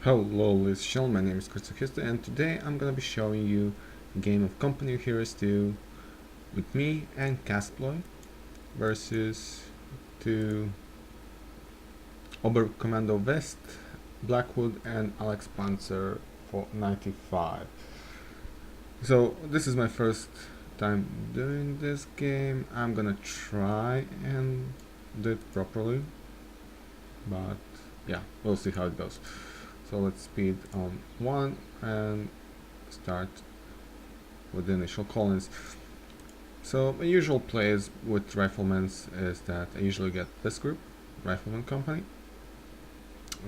Hello, ladies and gentlemen, my name is Critize, and today I'm gonna be showing you a game of Company of Heroes 2 with me and Castploy versus two Oberkommando West, Blackwood, and Alex Panzer for 95. So this is my first time doing this game. I'm gonna try and do it properly, but yeah, we'll see how it goes. So let's speed on 1 and start with the initial call-ins. So my usual plays with riflemen is that I usually get this group, Rifleman Company,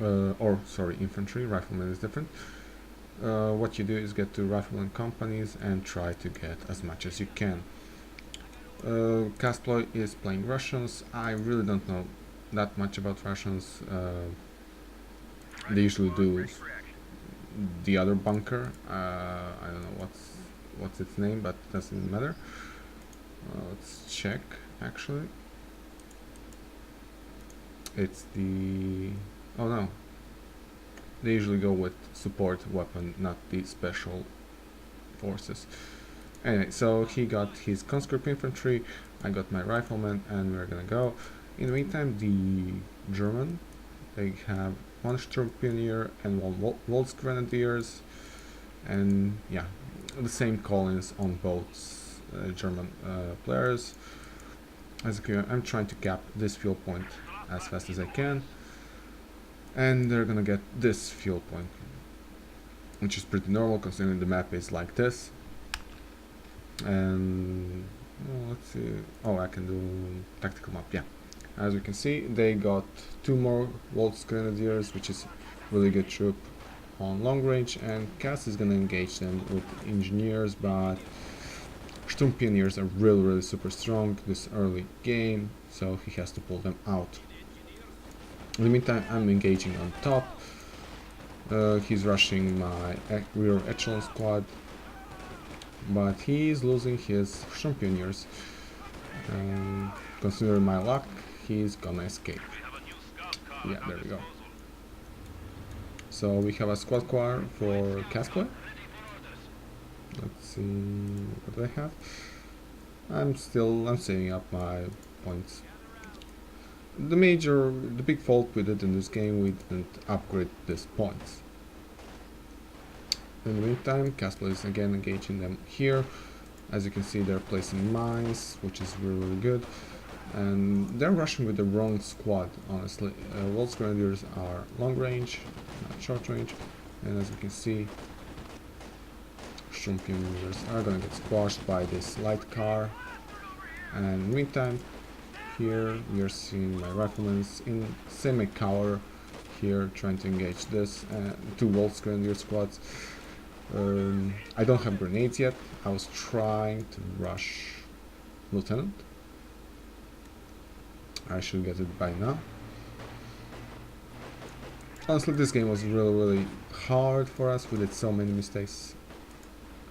infantry, rifleman is different. What you do is get to rifleman companies and try to get as much as you can. Castploy is playing Russians. I really don't know that much about Russians. They usually do the other bunker. I don't know what's its name, but it doesn't matter. Let's check. Actually, it's the no. They usually go with support weapon, not the special forces. Anyway, so he got his conscript infantry. I got my riflemen, and we're gonna go. In the meantime, the German, they have one Sturmpioneer and one Waltz Grenadiers, and yeah, the same call-ins on both German players. As you can, I'm trying to cap this fuel point as fast as I can, and they're gonna get this fuel point, which is pretty normal considering the map is like this. And let's see. Oh, I can do tactical map. Yeah. As you can see, they got 2 more Waltz Grenadiers, which is really good troop on long range, and Cass is gonna engage them with engineers, but Sturmpioneers are really super strong this early game, so he has to pull them out. In the meantime, I'm engaging on top. He's rushing my rear echelon squad, but he's losing his Sturmpioneers. Considering my luck, he's gonna escape. Yeah, there we go. So we have a squad car for Casper. Let's see, what do I have? I'm saving up my points. The big fault we did in this game, we didn't upgrade these points. In the meantime, Casper is again engaging them here. As you can see, they're placing mines, which is really good. And they're rushing with the wrong squad, honestly. Waltz Grenadiers are long range, not short range. And as you can see, Sturmpioneers are gonna get squashed by this light car. And in the meantime, here we are seeing my riflemen in semi-cover here, trying to engage this 2 Waltz Grenadier squads. I don't have grenades yet. I was trying to rush Lieutenant. I should get it by now. Honestly, this game was really hard for us. We did so many mistakes.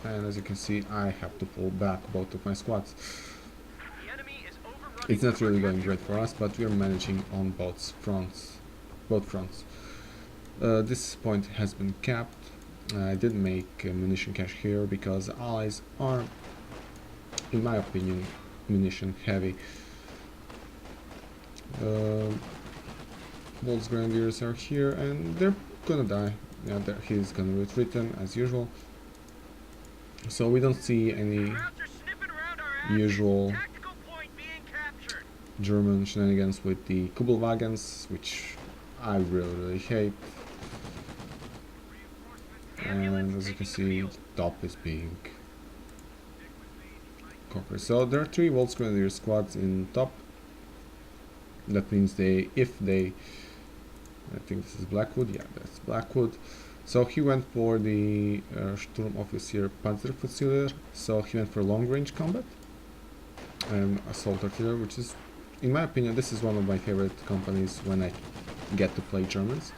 And as you can see, I have to pull back both of my squads. It's not really going great for us, but we're managing on both fronts. This point has been capped. I did make a munition cache here because allies are, in my opinion, munition heavy. Waltz Grenadiers are here and they're gonna die. Yeah, he's gonna retreat them as usual. So we don't see any usual German shenanigans with the Kubelwagens, which I really hate. And as you can see, the top is being conquered. So there are 3 Waltz Grenadier squads in top. That means I think this is Blackwood. Yeah, that's Blackwood. So he went for the Sturmoffizier Panzerfusilier. So he went for long range combat and assault artillery, which is, in my opinion, this is one of my favorite companies when I get to play Germans.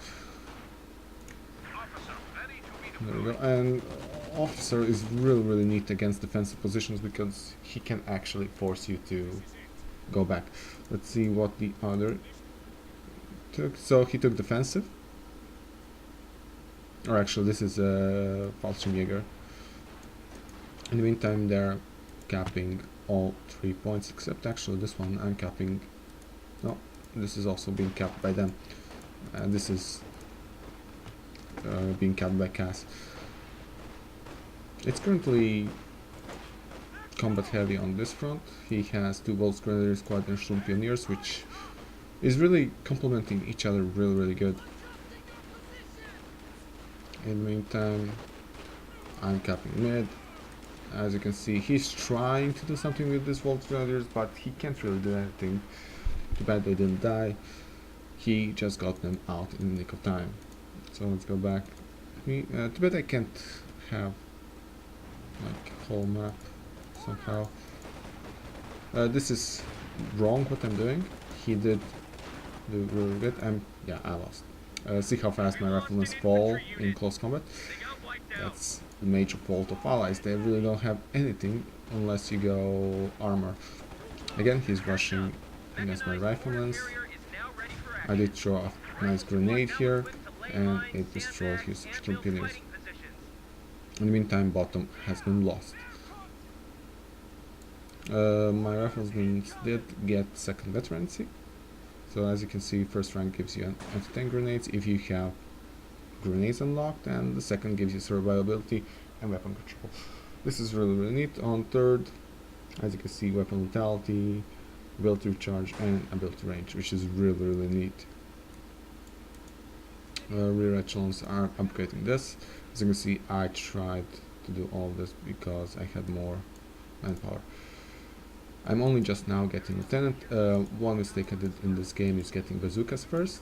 There we go. And officer is really neat against defensive positions because he can actually force you to go back. Let's see what the other took. So he took defensive. Or actually, this is a Fallschirmjäger. In the meantime, they're capping all 3 points, except actually this one I'm capping. No, this is also being capped by them. This is being capped by Cass. It's currently combat heavy on this front. He has 2 Volks Grenadier Squad and Sturm Pioneers, which is really complementing each other really good. In the meantime, I'm capping mid. As you can see, he's trying to do something with this Volks Grenadiers, but he can't really do anything. Too bad they didn't die. He just got them out in the nick of time. So let's go back. Too bad I can't have like whole map somehow. This is wrong what I'm doing. He did do really good. I lost. See how fast my riflemen fall in close combat. That's the major fault of allies. They really don't have anything unless you go armor. Again, he's rushing against my riflemen. I did throw a nice grenade here, and it destroyed his Sturm. In the meantime, bottom has been lost. My riflemen did get second veterancy. So as you can see, first rank gives you anti-tank grenades if you have grenades unlocked, and the second gives you survivability and weapon control. This is really neat. On third, as you can see, weapon lethality, ability recharge, and ability range, which is really neat. Rear echelons are upgrading this. As you can see, I tried to do all of this because I had more manpower. I'm only just now getting lieutenant. One mistake I did in this game is getting bazookas first,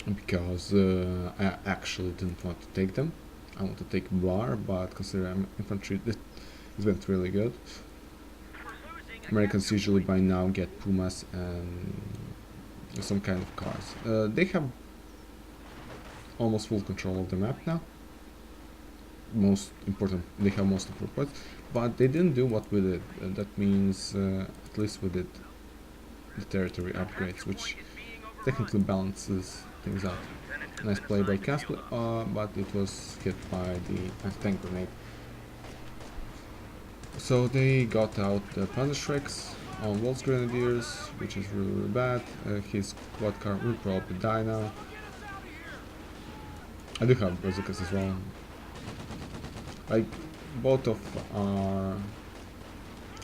because I actually didn't want to take them. I want to take bar, but considering I'm infantry, this went really good. Americans usually by now get Pumas and some kind of cars. They have almost full control of the map now. They have most important points, but they didn't do what we did. That means at least we did the territory upgrades, which technically balances things out. Nice play by Castle, but it was hit by the anti-tank grenade. So they got out the Panzerschrecks on Volks Grenadiers, which is really bad. His quad car will probably die now. I do have bazookas as well. Like, both of our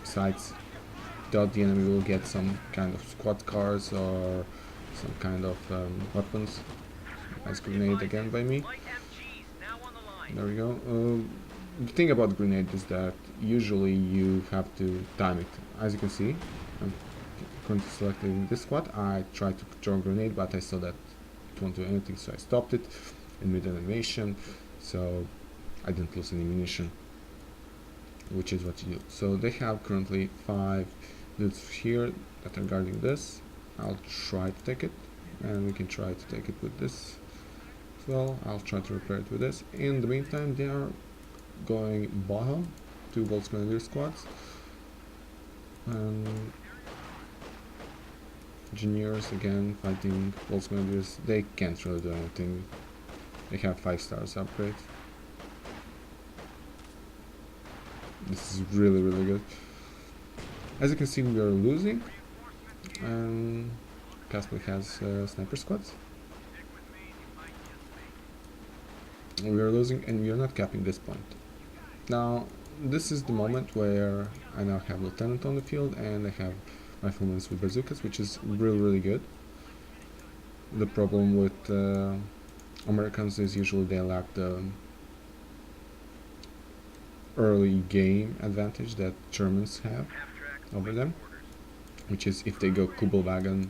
sides thought the enemy will get some kind of squad cars or some kind of weapons. Nice grenade again by me. There we go. The thing about grenade is that usually you have to time it. As you can see, I'm currently selecting this squad. I tried to throw a grenade, but I saw that it won't do anything, so I stopped it in mid-animation, so I didn't lose any ammunition, which is what you do. So they have currently 5 dudes here that are guarding this. I'll try to take it, and we can try to take it with this as well. I'll try to repair it with this. In the meantime, they are going bottom, 2 Volks Grenadier squads, and engineers again fighting Volks Grenadiers. They can't really do anything. They have 5 stars upgrade. This is really good. As you can see, we are losing, and Casper has sniper squads. We are losing, and we are not capping this point. Now, this is the moment where I now have lieutenant on the field, and I have riflemen with bazookas, which is really good. The problem with Americans is usually they lack the early game advantage that Germans have over them, which is if they go Kubelwagen,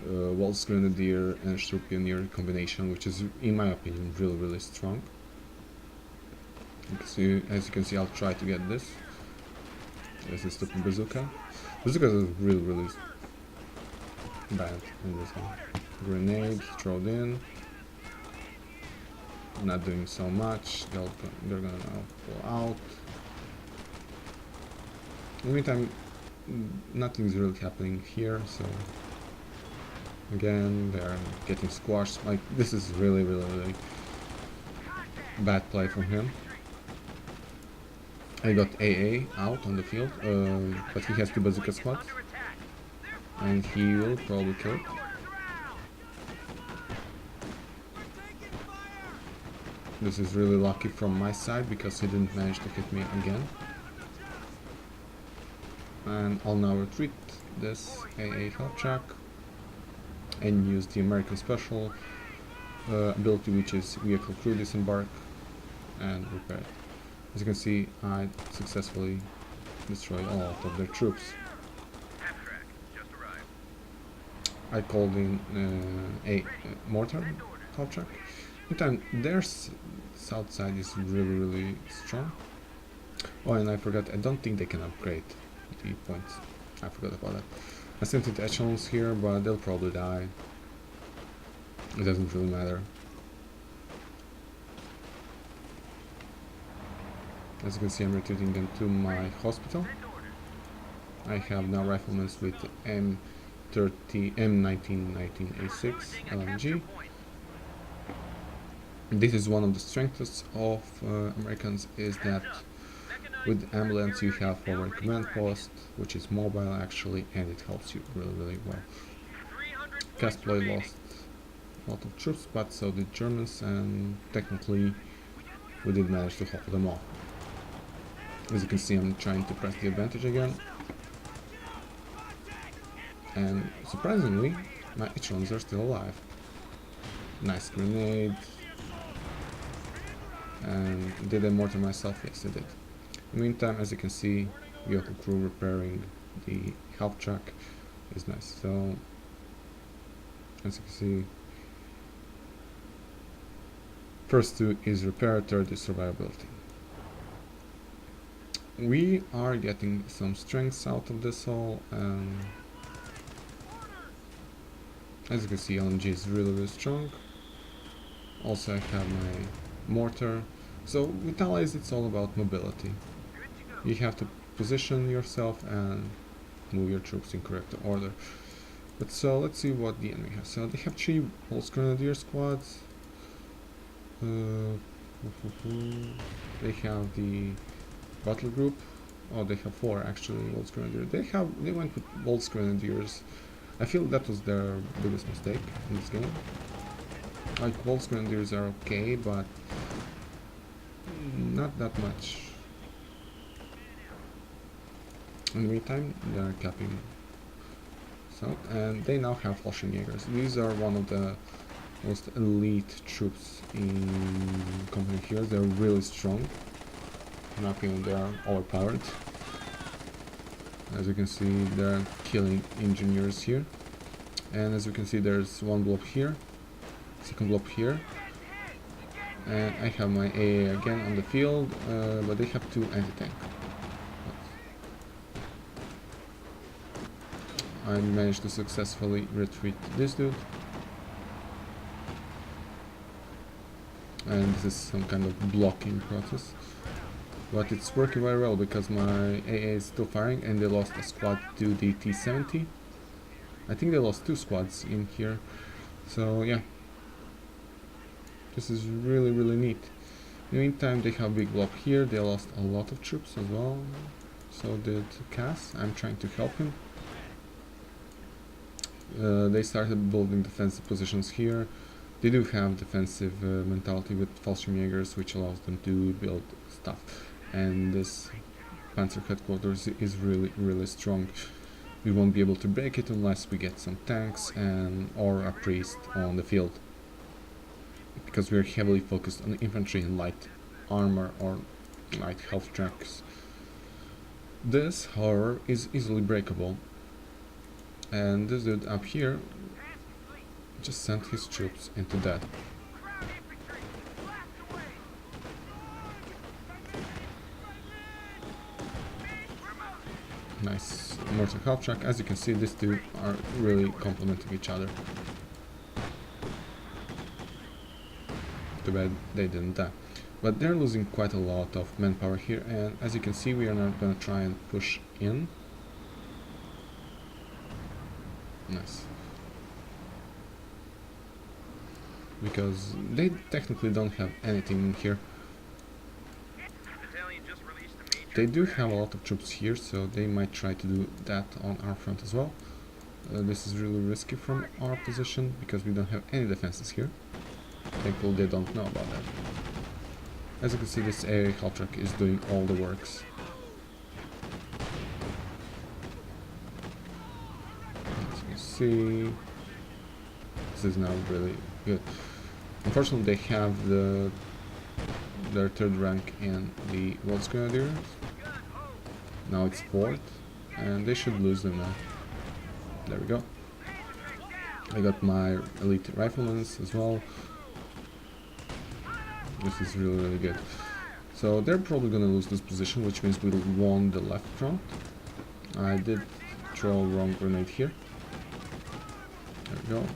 Volks Grenadier and Sturm Pioneer combination, which is in my opinion really strong. As you can see, I'll try to get this. This is stupid bazooka. Bazooka is really bad in this one. Grenade thrown in. Not doing so much. They're gonna now pull out. In the meantime, nothing's really happening here, so Again, they're getting squashed. Like, this is really, really, really bad play from him. I got AA out on the field, but he has 2 bazooka squads, and he will probably kill it. This is really lucky from my side because he didn't manage to hit me again. And I'll now retreat this AA help track and use the American special ability, which is vehicle crew disembark and repair it. As you can see, I successfully destroyed a lot of their troops. I called in a mortar help track. Meantime, their south side is really, really strong. Oh, and I forgot, I don't think they can upgrade the points. I forgot about that. I sent it echelons here, but they'll probably die. It doesn't really matter. As you can see, I'm retreating them to my hospital. I have now riflemen with M19A6 LMG. This is one of the strengths of Americans, is that with ambulance you have forward command post, which is mobile actually, and it helps you really, really well. Casploy lost a lot of troops, but so did Germans, and technically we did manage to hold them off. As you can see, I'm trying to press the advantage again, and surprisingly my echelons are still alive. Nice grenade. And did I mortar myself? Yes, I did. In the meantime, as you can see, vehicle crew repairing the help truck is nice. So, as you can see, first 2 is repair, 3rd is survivability. We are getting some strengths out of this all, and as you can see, LMG is really, really strong. Also, I have my mortar. So with allies, it's all about mobility. You have to position yourself and move your troops in correct order. But so let's see what the enemy has. So they have 3 Volks Grenadier squads. They have the battle group. Oh, they have 4 actually Volks Grenadier. They went with Volks Grenadiers. I feel that was their biggest mistake in this game. Like, Volks Grenadiers are okay, but not that much. In the meantime, they are capping south, and they now have Fallschirmjägers. These are one of the most elite troops in company here. They're really strong. In my opinion, they are overpowered. As you can see, they're killing engineers here. And as you can see, there's 1 blob here, 2nd blob here. And I have my AA again on the field, but they have 2 anti-tank. I managed to successfully retreat this dude. And this is some kind of blocking process. But it's working very well because my AA is still firing, and they lost a squad to the T-70. I think they lost 2 squads in here. So yeah. This is really, really neat. In the meantime, they have big blob here. They lost a lot of troops as well. So did Cass. I'm trying to help him. They started building defensive positions here. They do have defensive mentality with Fallschirmjägers, which allows them to build stuff. And this Panzer headquarters is really, really strong. We won't be able to break it unless we get some tanks or a priest on the field, because we are heavily focused on infantry and light armor or light health tracks. This, however, is easily breakable, and this dude up here just sent his troops into that. Nice mortar half track. As you can see, these two are really complementing each other. Too bad they didn't die. But they're losing quite a lot of manpower here, and as you can see, we are not going to try and push in. Nice. because they technically don't have anything in here. They do have a lot of troops here, so they might try to do that on our front as well. This is really risky from our position because we don't have any defenses here. Thankfully they don't know about that. As you can see, this air half truck is doing all the works. As you can see, this is now really good. Unfortunately, they have their third rank in the World's Grenadiers. Now it's fourth, and they should lose them now. There we go. I got my elite riflemen as well. This is really good. So they're probably gonna lose this position, which means we'll won the left front. I did throw a wrong grenade here. There we go.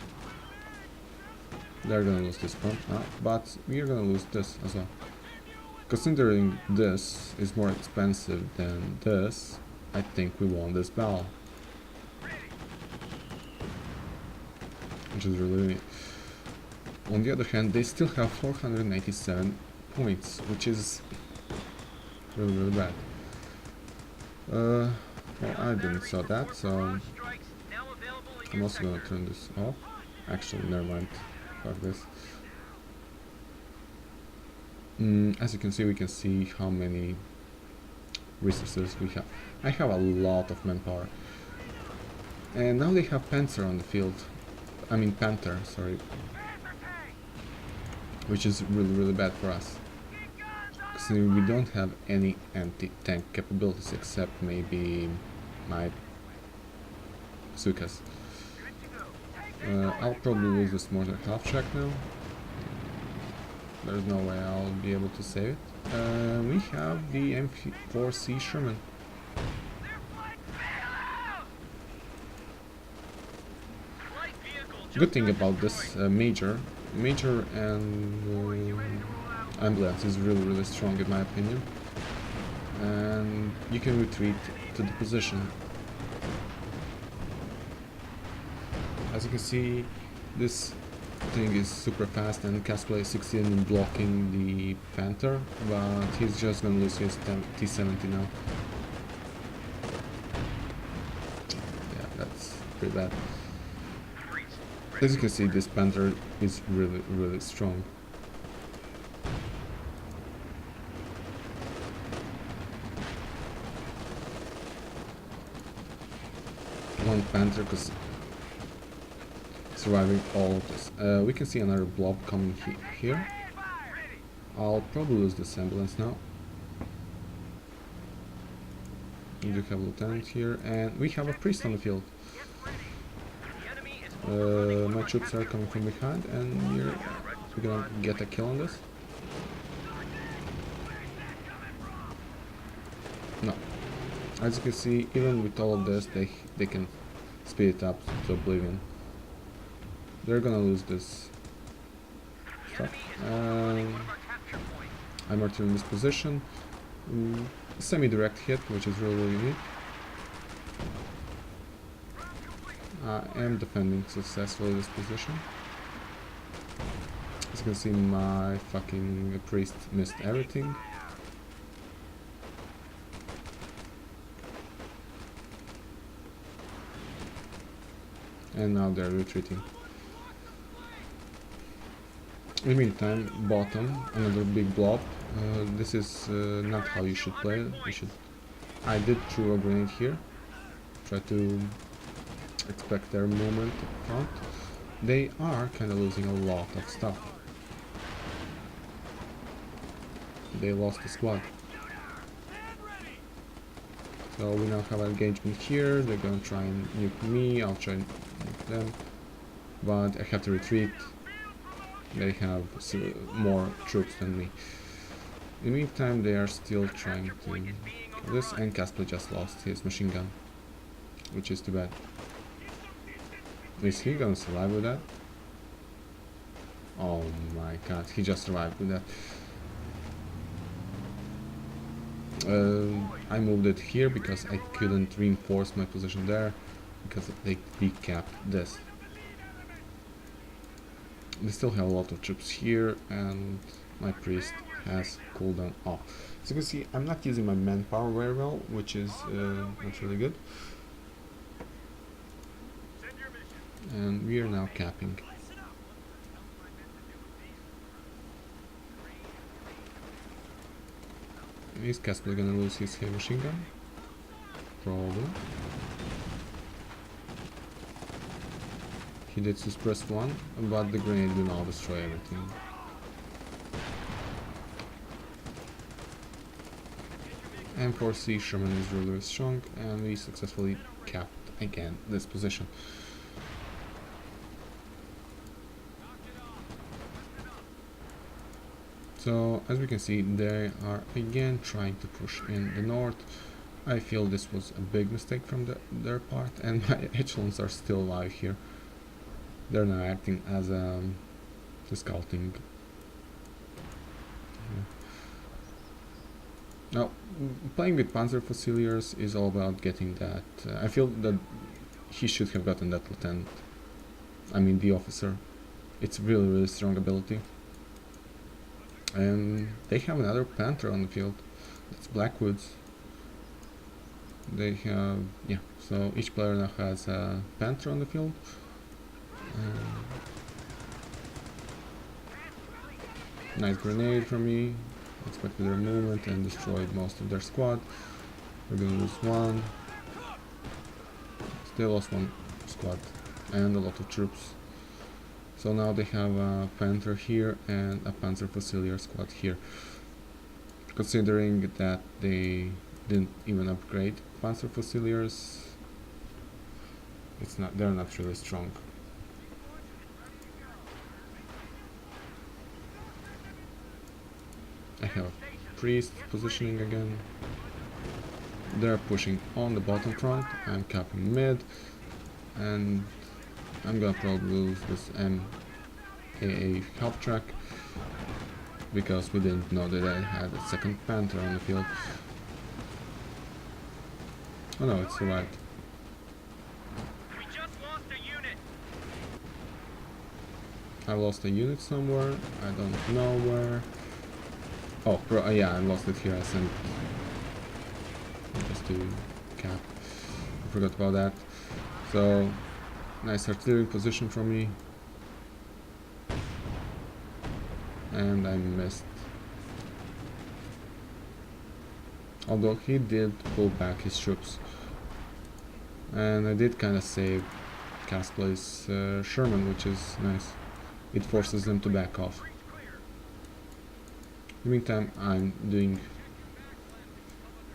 They're gonna lose this front now, but we're gonna lose this as well. Considering this is more expensive than this, I think we won this battle. Which is really neat. On the other hand, they still have 497 points, which is really bad. Well, I didn't saw that, so I'm also gonna turn this off. Actually, never mind. Fuck this. As you can see, we can see how many resources we have. I have a lot of manpower. And now they have Panther on the field. I mean Panther, sorry. Which is really bad for us. So we don't have any anti-tank capabilities except maybe my Sukas. I'll probably lose this mortar half track now. There's no way I'll be able to save it. We have the M4C Sherman. Good thing about this Major and ambulance is really strong in my opinion. And you can retreat to the position. As you can see, this thing is super fast and Casplay succeeded in blocking the Panther, but he's just gonna lose his T-70 now. Yeah, that's pretty bad. As you can see, this Panther is really strong. One Panther because surviving all of this. We can see another blob coming here. I'll probably lose this ambulance now. We do have a lieutenant here, and we have a priest on the field. My troops are coming from behind, and we're gonna get a kill on this. No. As you can see, even with all of this, they can speed it up to oblivion. They're gonna lose this stuff. I'm already in this position. Semi-direct hit, which is really neat. I am defending successfully this position. As you can see, my fucking priest missed everything. And now they're retreating. In the meantime, bottom, another big blob. This is not how you should play it. I did throw a grenade here. Try to expect their movement up front. They are kind of losing a lot of stuff. They lost the squad. So we now have an engagement here. They're gonna try and nuke me. I'll try and nuke them. But I have to retreat. They have more troops than me. In the meantime, they are still trying to kill this, and Casper just lost his machine gun, which is too bad. Is he gonna survive with that? Oh my god, he just survived with that. I moved it here because I couldn't reinforce my position there because they decapped this. They still have a lot of troops here, and my priest has cooldown off. As you can see, I'm not using my manpower very well, which is not really good. And we are now capping. Is Casper gonna lose his heavy machine gun? Probably. He did suppress one, but the grenade will now destroy everything. M4C Sherman is really strong, and we successfully capped again this position. So as we can see, they are again trying to push in the north. I feel this was a big mistake from their part, and my echelons are still alive here. They're now acting as the scouting. Now, playing with Panzer Fusiliers is all about getting that. I feel that he should have gotten that lieutenant. I mean, the officer. It's really strong ability. And they have another Panther on the field. It's Blackwoods. They have, yeah, so each player now has a Panther on the field. Nice grenade from me. Expected their movement and destroyed most of their squad. We're gonna lose one. Still lost one squad and a lot of troops. So now they have a Panther here and a Panzer Fusilier squad here. Considering that they didn't even upgrade Panzer Fusiliers, they're not really strong. I have priest positioning again. They're pushing on the bottom front. I'm capping mid, and I'm gonna probably lose this MAA help track because we didn't know that I had a second Panther on the field. Oh no, it's alright. We just lost a unit. I lost a unit somewhere. I don't know where. Oh, yeah, I lost it here. I sent just to cap. I forgot about that. So, nice artillery position from me. And I missed. Although he did pull back his troops. And I did kind of save Casplay's Sherman, which is nice. It forces them to back off. In the meantime, I'm doing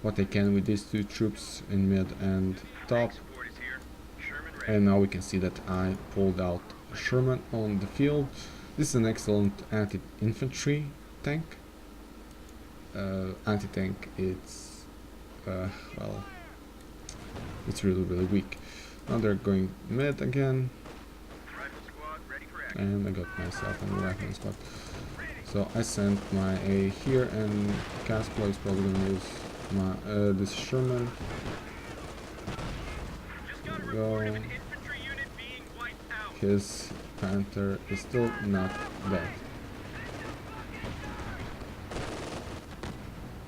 what I can with these two troops in mid and top. And now we can see that I pulled out Sherman on the field. This is an excellent anti-infantry tank. Anti-tank, it's well, it's really weak. Now they're going mid again, and I got myself on the rifle squad. So I sent my A here, and Casper is probably gonna lose my this Sherman. There we go. His Panther is still not dead.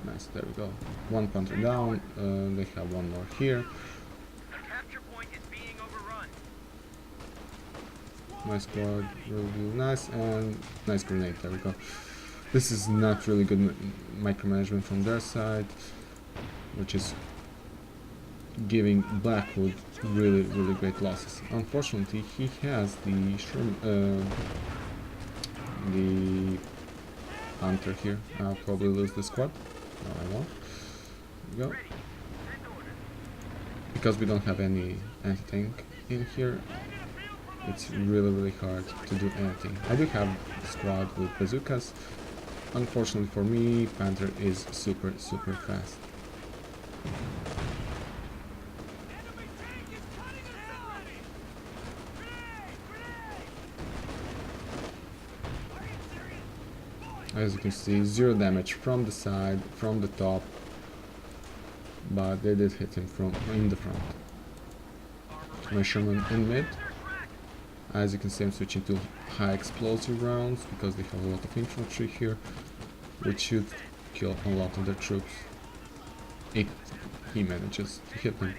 Nice, there we go. One Panther down. They have one more here. My squad will do nice, and nice grenade, there we go. This is not really good micromanagement from their side, which is giving Blackwood really great losses. Unfortunately, he has the Hunter here. I'll probably lose the squad. No, I won't. There we go. Because we don't have any anti-tank in here, it's really hard to do anything. I do have a squad with bazookas. Unfortunately for me, Panther is super fast. As you can see, 0 damage from the side, from the top, but they did hit him from in the front. My Sherman in mid. As you can see, I'm switching to high explosive rounds because they have a lot of infantry here, which should kill a lot of their troops if he manages to hit them.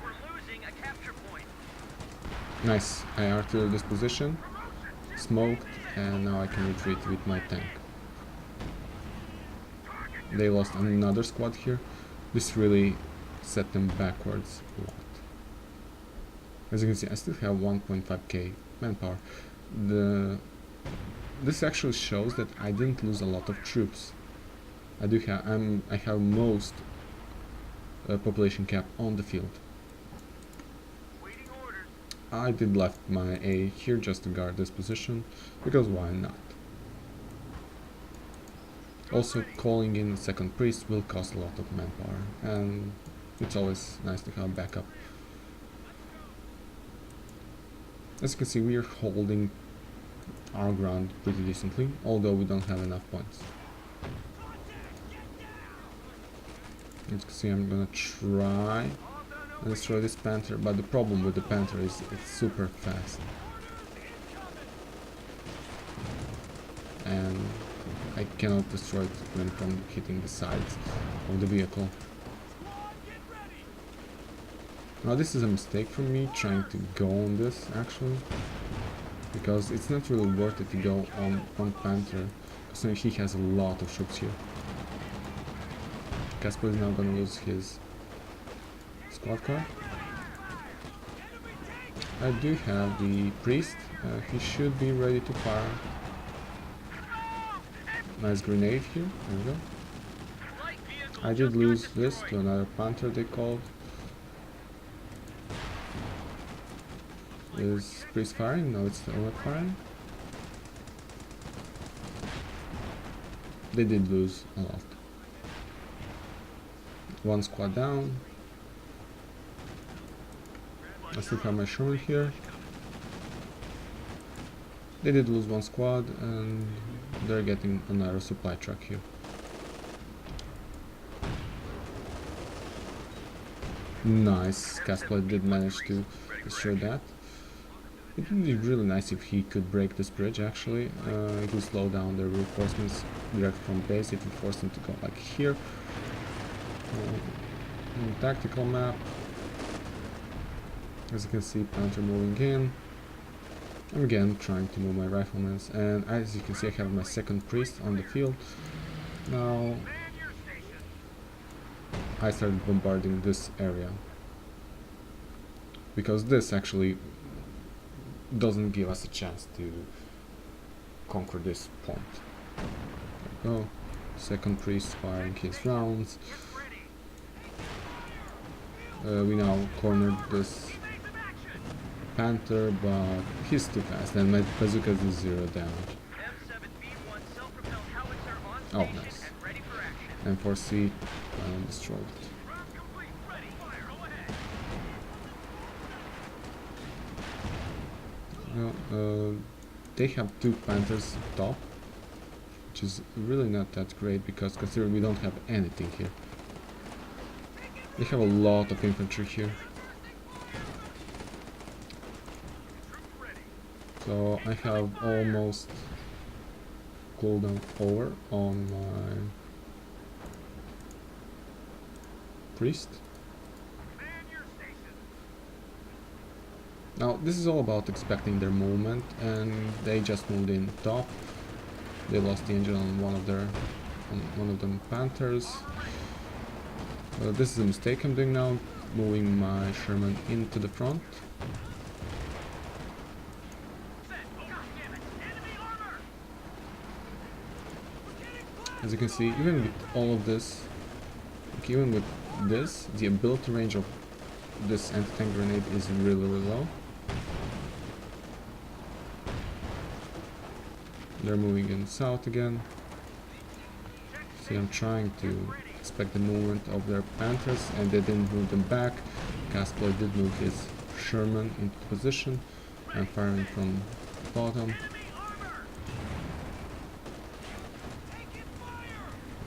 We're losing a capture point. Nice, I artillery this position, smoked, and now I can retreat with my tank. They lost another squad here. This really set them backwards a lot. As you can see, I still have 1.5k manpower. This actually shows that I didn't lose a lot of troops. I have most population cap on the field. Waiting orders. I did left my A here just to guard this position, because why not? Also, calling in a second priest will cost a lot of manpower, and it's always nice to have backup. As you can see, we are holding our ground pretty decently, although we don't have enough points. As you can see, I'm gonna try and destroy this Panther, but the problem with the Panther is it's super fast. And I cannot destroy it when from hitting the sides of the vehicle. Now this is a mistake for me trying to go on this actually, because it's not really worth it to go on Panther, because he has a lot of troops here. Casper is now gonna lose his squad car. I do have the priest, he should be ready to fire. Nice grenade here, there we go. I did lose this to another Panther they called. Is priest firing? No, it's not firing. They did lose a lot. One squad down. I still have my Sherman here. They did lose one squad and they're getting another supply truck here. Nice, Casper did manage to destroy that. It would be really nice if he could break this bridge actually. It would slow down their reinforcements direct from base if we force them to go like here. Tactical map. As you can see, Panther moving in. I'm again trying to move my riflemen, and as you can see I have my second priest on the field. Now I started bombarding this area, because this actually doesn't give us a chance to conquer this point. There we go. Second priest firing his rounds. We now cornered this Panther, but he's too fast, and my bazooka is 0 damage. Oh, nice. M4C destroyed it. They have two Panthers top, which is really not that great, because considering we don't have anything here. They have a lot of infantry here. So I have almost cooldown over on my priest. Now this is all about expecting their movement, and they just moved in top. They lost the engine on one of them Panthers. This is a mistake I'm doing now, moving my Sherman into the front. As you can see, even with all of this, like even with this, the ability range of this anti-tank grenade is really low. They're moving in south again. See, I'm trying to expect the movement of their Panthers, and they didn't move them back. Casper did move his Sherman into position and firing from the bottom.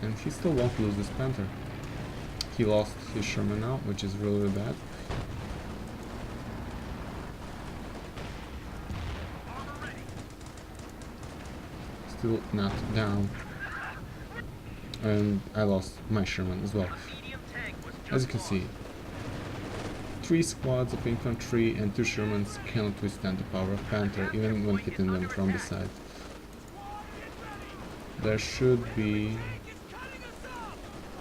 And he still won't lose this Panther. He lost his Sherman now, which is really bad. still not down. And I lost my Sherman as well. A medium tank was As you just can see, 3 squads of infantry and 2 Shermans cannot withstand the power of Panther even when hitting them from the side. There should be...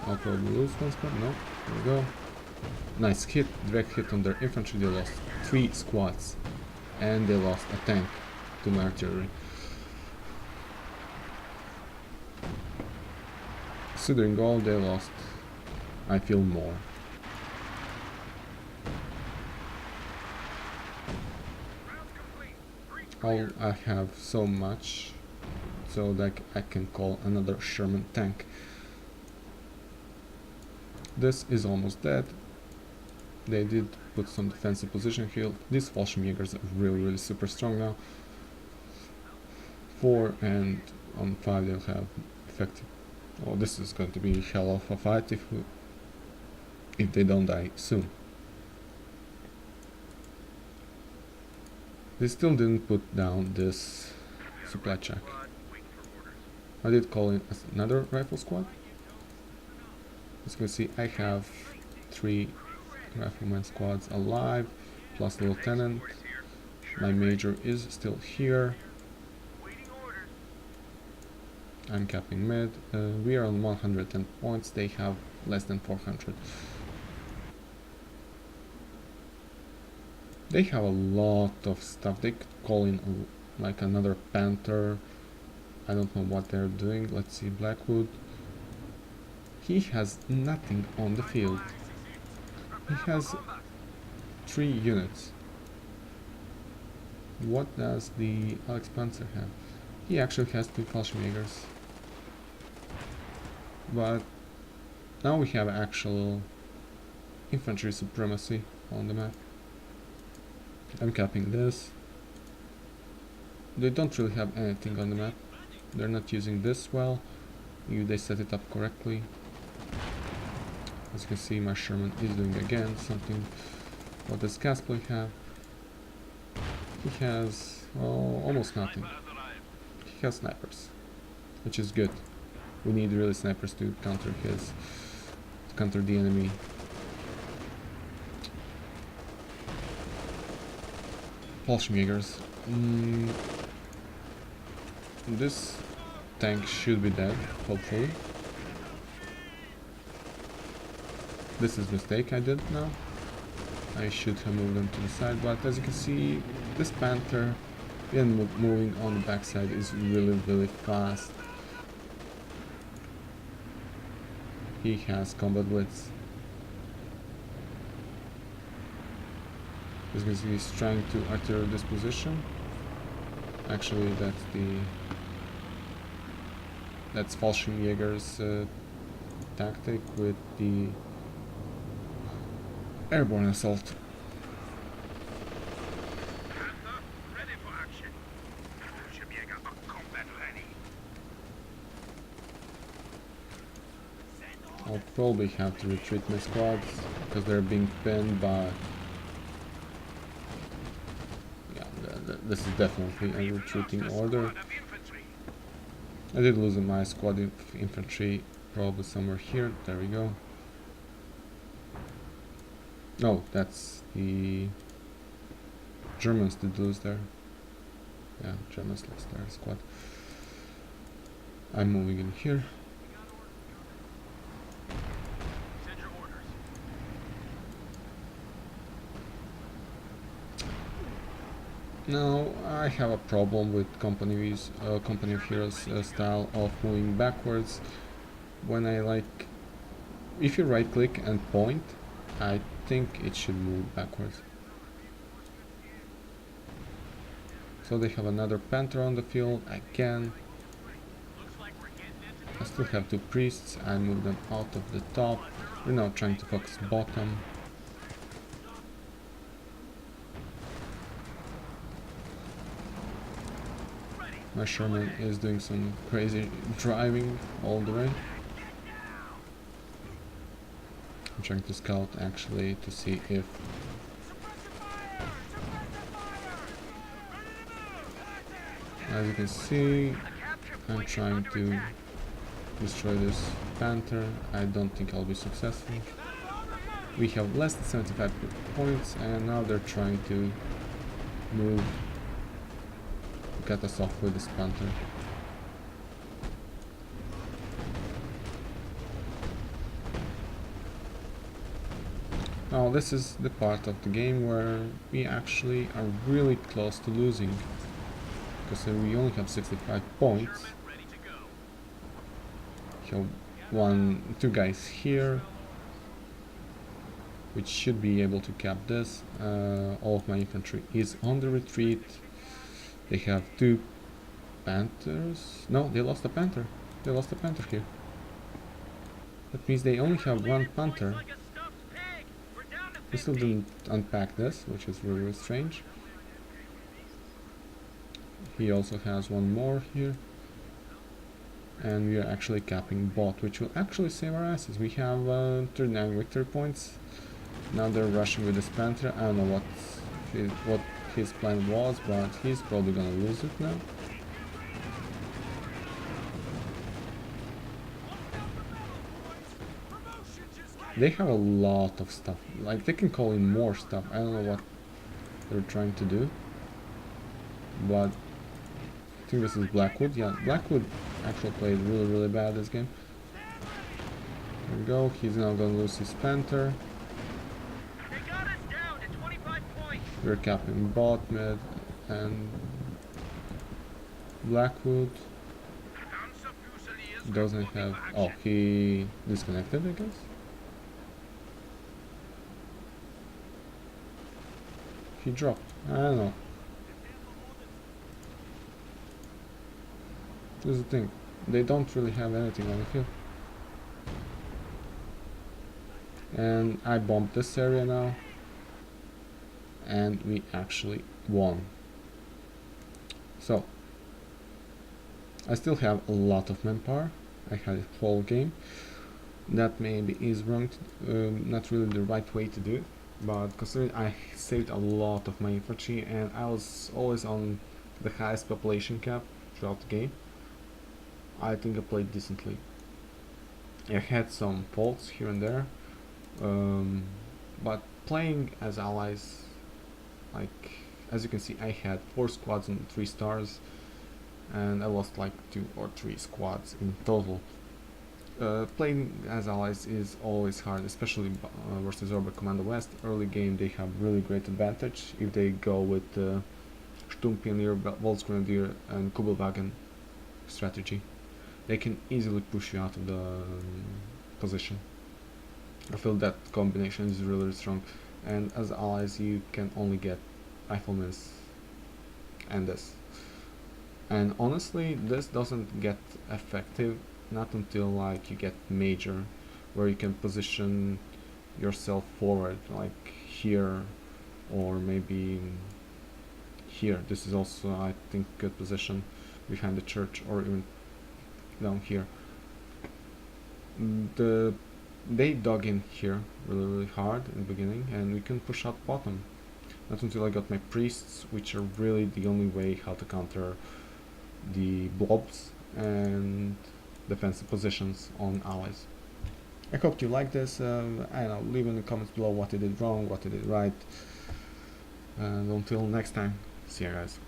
I'll probably lose one squad. No, there we go. Nice hit, direct hit on their infantry. They lost 3 squads. And they lost a tank to my artillery. Considering all they lost, I feel more. I have so much so that I can call another Sherman tank. This is almost dead. They did put some defensive position here. These Fallschirmjägers are really super strong now. 4 and on 5 they'll have effective. Oh, this is going to be hell of a fight if they don't die soon. They still didn't put down this supply check. I did call in another rifle squad. As you can see, I have 3 rifleman squads alive, plus the lieutenant. My major is still here. I'm capping mid. We are on 110 points. They have less than 400. They have a lot of stuff. They could call in like another Panther. I don't know what they're doing. Let's see, Blackwood. He has nothing on the field. He has 3 units. What does the Alex Panzer have? He actually has 2 Fallschirmjägers. But now we have actual infantry supremacy on the map. I'm capping this. They don't really have anything on the map. They're not using this well. They set it up correctly. As you can see, my Sherman is doing again something. What does Caspley have? He has, well, almost nothing. He has snipers, which is good. We need really snipers to counter the enemy. Fallschirmjägers. This tank should be dead, hopefully. This is a mistake I did now. I should have moved them to the side, but as you can see, this Panther, even moving on the backside, is really fast. He has combat blitz. As you can see, he's trying to artillery this position. Actually, that's Fallschirmjäger's tactic with the airborne assault. ready for action. Fallschirmjäger are combat ready. I'll probably have to retreat my squads because they're being pinned by... Yeah, this is definitely a retreating order. I did lose my squad of infantry, probably somewhere here. There we go. No, that's the Germans did lose there. Yeah, Germans lost their squad. I'm moving in here. Now I have a problem with Company of Heroes style of moving backwards. When if you right click and point, I think it should move backwards. So they have another Panther on the field again. I still have 2 priests. I move them out of the top. We're now trying to focus bottom. My Sherman is doing some crazy driving all the way. I'm trying to scout actually to see if as you can see, I'm trying to destroy this Panther. I don't think I'll be successful. We have less than 75 points, and now they're trying to move, get us off with this Panther. Now this is the part of the game where we actually are really close to losing, because we only have 65 points. We have two guys here, which should be able to cap this. All of my infantry is on the retreat. They have two Panthers. No, they lost a Panther. They lost a Panther here. That means they only have one Panther. We still didn't unpack this, which is really, really strange. He also has one more here. And we are actually capping bot, which will actually save our asses. We have 39 victory points. Now they're rushing with this Panther. I don't know what his plan was, but he's probably gonna lose it now. They have a lot of stuff. Like, they can call in more stuff. I don't know what they're trying to do. But I think this is Blackwood. Yeah, Blackwood actually played really, really bad this game. There we go. He's now gonna lose his Panther. We're capping bot, mid, and Blackwood doesn't have... Oh, he disconnected, I guess? He dropped. I don't know. This is the thing. They don't really have anything on the field. And I bombed this area now. And we actually won. So, I still have a lot of manpower. I had a whole game. That maybe is wrong, not really the right way to do it. But considering I saved a lot of my infantry and I was always on the highest population cap throughout the game, I think I played decently. I had some faults here and there, but playing as allies, like, as you can see, I had 4 squads and 3 stars, and I lost like 2 or 3 squads in total. Playing as allies is always hard, especially versus Orbit Commando West. Early game they have really great advantage if they go with Sturmpioneer, Volksgrenadier and Kugelwagen strategy. They can easily push you out of the position. I feel that combination is really strong, and as allies you can only get riflemen and this. And honestly, this doesn't get effective not until like you get major, where you can position yourself forward, like here or maybe here. This is also, I think, good position behind the church, or even down here. They dug in here really, really hard in the beginning, and we can push out bottom. Not until I got my priests, which are really the only way how to counter the blobs and defensive positions on allies. I hope you like this. I don't know, leave in the comments below what I did wrong, what I did right, and until next time, see you guys.